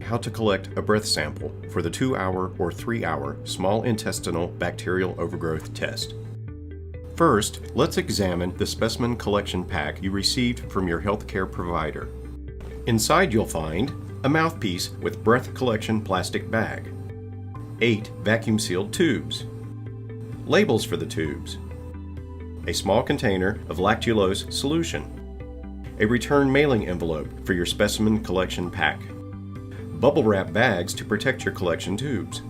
how to collect a breath sample for the 2-hour or 3-hour small intestinal bacterial overgrowth test. First, let's examine the specimen collection pack you received from your healthcare provider. Inside you'll find a mouthpiece with breath collection plastic bag, 8 vacuum-sealed tubes, labels for the tubes, a small container of lactulose solution, a return mailing envelope for your specimen collection pack, bubble wrap bags to protect your collection tubes,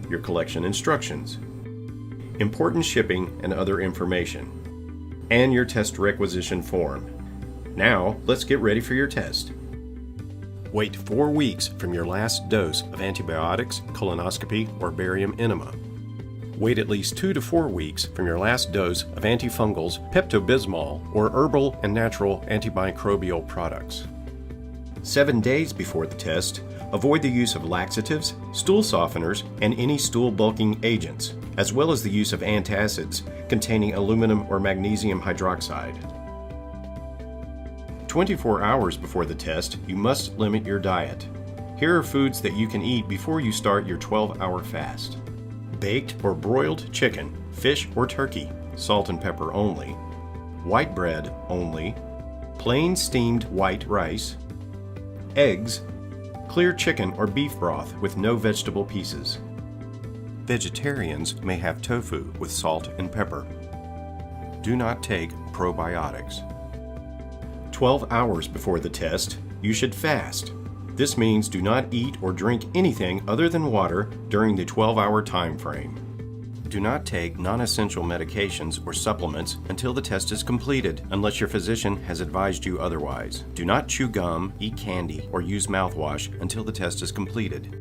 your collection instructions, important shipping and other information, and your test requisition form. Now, let's get ready for your test. Wait 4 weeks from your last dose of antibiotics, colonoscopy, or barium enema. Wait at least 2 to 4 weeks from your last dose of antifungals, Pepto-Bismol, or herbal and natural antimicrobial products. 7 days before the test, avoid the use of laxatives, stool softeners, and any stool bulking agents, as well as the use of antacids containing aluminum or magnesium hydroxide. 24 hours before the test, you must limit your diet. Here are foods that you can eat before you start your 12-hour fast. Baked or broiled chicken, fish or turkey, salt and pepper only, white bread only, plain steamed white rice, eggs, clear chicken or beef broth with no vegetable pieces. Vegetarians may have tofu with salt and pepper. Do not take probiotics. 12 hours before the test, you should fast. This means do not eat or drink anything other than water during the 12-hour time frame. Do not take non-essential medications or supplements until the test is completed, unless your physician has advised you otherwise. Do not chew gum, eat candy, or use mouthwash until the test is completed.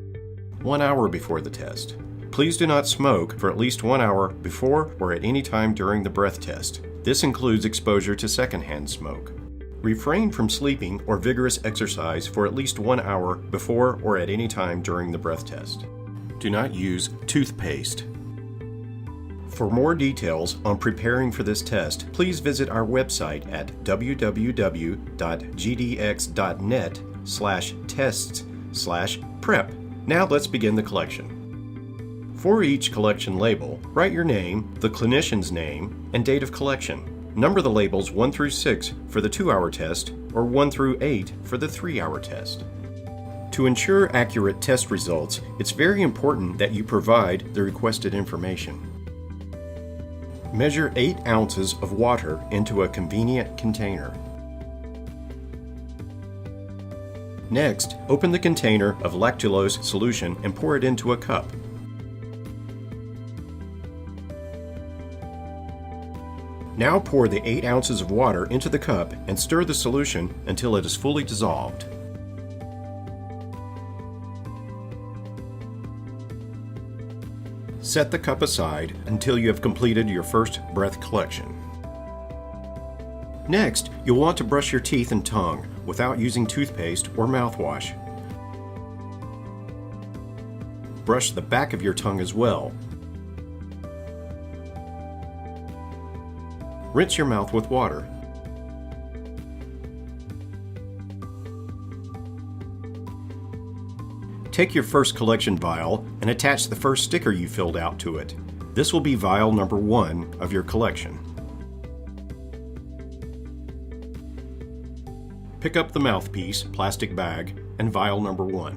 1 hour before the test. Please do not smoke for at least 1 hour before or at any time during the breath test. This includes exposure to secondhand smoke. Refrain from sleeping or vigorous exercise for at least 1 hour before or at any time during the breath test. Do not use toothpaste. For more details on preparing for this test, please visit our website at www.gdx.net/tests/prep. Now let's begin the collection. For each collection label, write your name, the clinician's name, and date of collection. Number the labels 1 through 6 for the 2-hour test or 1 through 8 for the 3-hour test. To ensure accurate test results, it's very important that you provide the requested information. Measure 8 ounces of water into a convenient container. Next, open the container of lactulose solution and pour it into a cup. Now pour the 8 ounces of water into the cup and stir the solution until it is fully dissolved. Set the cup aside until you have completed your first breath collection. Next, you'll want to brush your teeth and tongue without using toothpaste or mouthwash. Brush the back of your tongue as well. Rinse your mouth with water. Take your first collection vial and attach the first sticker you filled out to it. This will be vial number 1 of your collection. Pick up the mouthpiece, plastic bag, and vial number 1.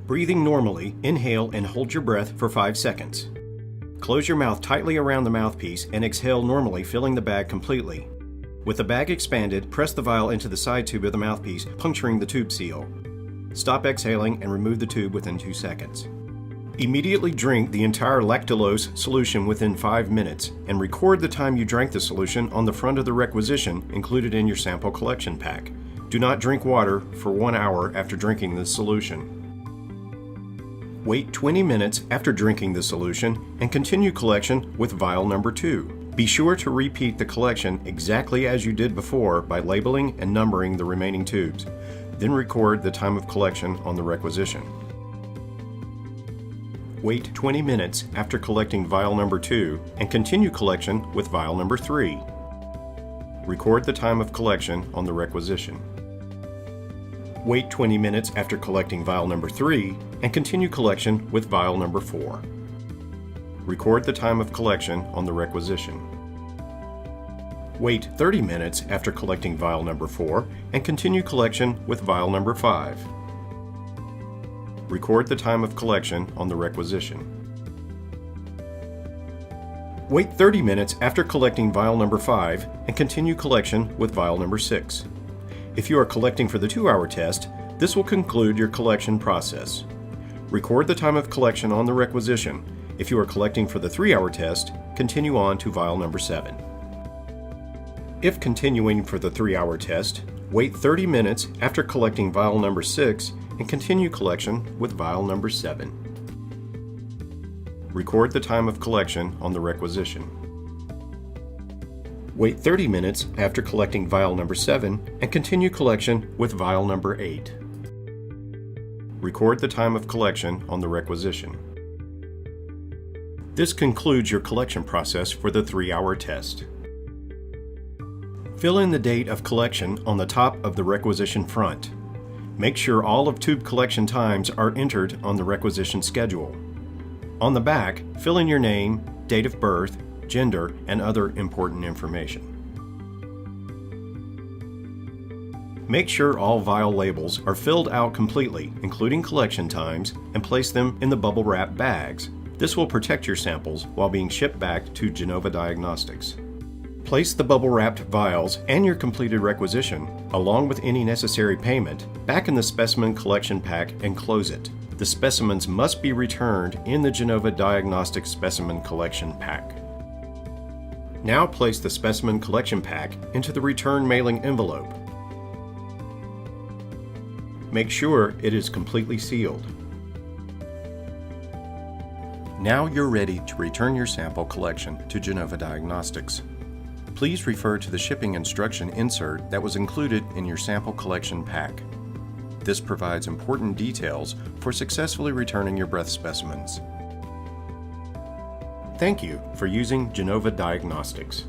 Breathing normally, inhale and hold your breath for 5 seconds. Close your mouth tightly around the mouthpiece and exhale normally, filling the bag completely. With the bag expanded, press the vial into the side tube of the mouthpiece, puncturing the tube seal. Stop exhaling and remove the tube within 2 seconds. Immediately drink the entire lactulose solution within 5 minutes and record the time you drank the solution on the front of the requisition included in your sample collection pack. Do not drink water for 1 hour after drinking the solution. Wait 20 minutes after drinking the solution and continue collection with vial number 2. Be sure to repeat the collection exactly as you did before by labeling and numbering the remaining tubes. Then record the time of collection on the requisition. Wait 20 minutes after collecting vial number 2 and continue collection with vial number 3. Record the time of collection on the requisition. Wait 20 minutes after collecting vial number 3 and continue collection with vial number 4. Record the time of collection on the requisition. Wait 30 minutes after collecting vial number 4 and continue collection with vial number 5. Record the time of collection on the requisition. Wait 30 minutes after collecting vial number 5 and continue collection with vial number 6. If you are collecting for the 2-hour test, this will conclude your collection process. Record the time of collection on the requisition. If you are collecting for the 3-hour test, continue on to vial number 7. If continuing for the 3-hour test, wait 30 minutes after collecting vial number 6 and continue collection with vial number 7. Record the time of collection on the requisition. Wait 30 minutes after collecting vial number 7 and continue collection with vial number 8. Record the time of collection on the requisition. This concludes your collection process for the 3-hour test. Fill in the date of collection on the top of the requisition front. Make sure all of tube collection times are entered on the requisition schedule. On the back, fill in your name, date of birth, gender, and other important information. Make sure all vial labels are filled out completely, including collection times, and place them in the bubble wrap bags. This will protect your samples while being shipped back to Genova Diagnostics. Place the bubble-wrapped vials and your completed requisition, along with any necessary payment, back in the specimen collection pack and close it. The specimens must be returned in the Genova Diagnostics specimen collection pack. Now place the specimen collection pack into the return mailing envelope. Make sure it is completely sealed. Now you're ready to return your sample collection to Genova Diagnostics. Please refer to the shipping instruction insert that was included in your sample collection pack. This provides important details for successfully returning your breath specimens. Thank you for using Genova Diagnostics.